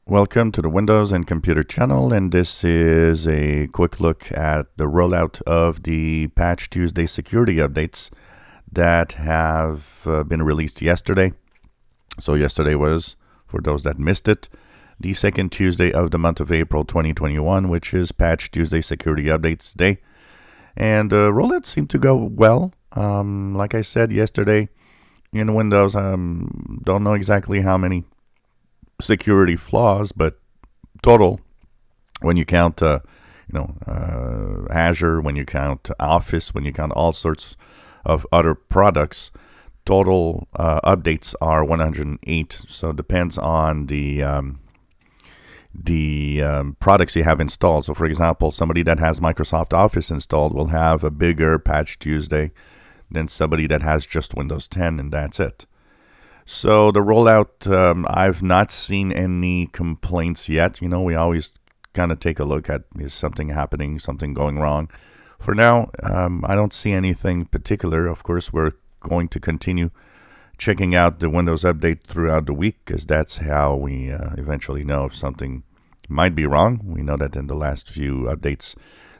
Welcome to the Windows and Computer channel, and this is a quick look at the rollout of the Patch Tuesday security updates that have been released yesterday. So yesterday was, for those that missed it, the second Tuesday of the month of April 2021, which is Patch Tuesday Security Updates Day. And the rollout seemed to go well. Like I said yesterday, in Windows, don't know exactly how many security flaws, but total, when you count Azure, when you count Office, when you count all sorts of other products, total updates are 108. So it depends on the products you have installed. So for example, somebody that has Microsoft Office installed will have a bigger Patch Tuesday than somebody that has just Windows 10, and that's it. So the rollout, I've not seen any complaints yet. We always kind of take a look at, is something happening, something going wrong. For now, I don't see anything particular. Of course, we're going to continue checking out the Windows update throughout the week, because that's how we eventually know if something might be wrong. We know that in the last few updates,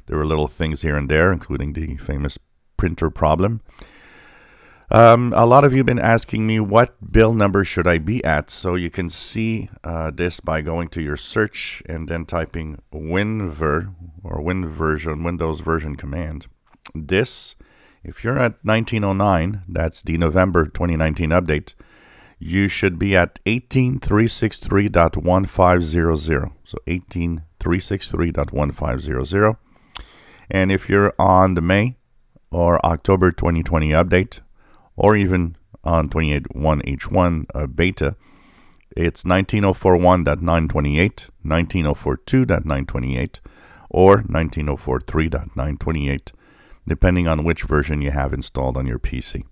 there were little things here and there, including the famous printer problem. A lot of you have been asking me what build number should I be at. So you can see this by going to your search and then typing WinVer or Windows version command. This, if you're at 1909, that's the November 2019 update, you should be at 18363.1500. So 18363.1500. And if you're on the May or October 2020 update, or even on 28.1H1 beta, it's 19041.928, 19042.928, or 19043.928, depending on which version you have installed on your PC.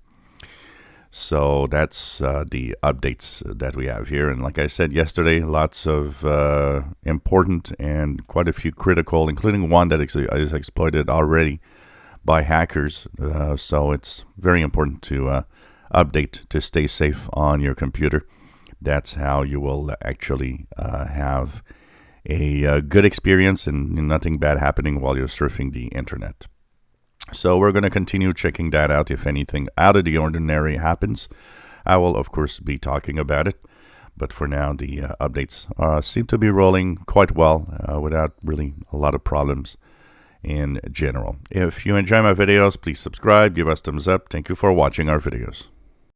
So that's the updates that we have here. And like I said yesterday, lots of important and quite a few critical, including one that is exploited already by hackers. So it's very important to update to stay safe on your computer. That's how you will actually have a good experience and nothing bad happening while you're surfing the internet. So we're going to continue checking that out. If anything out of the ordinary happens, I will of course be talking about it. But for now, the updates seem to be rolling quite well without really a lot of problems in general. If you enjoy my videos, please subscribe, give us thumbs up. Thank you for watching our videos.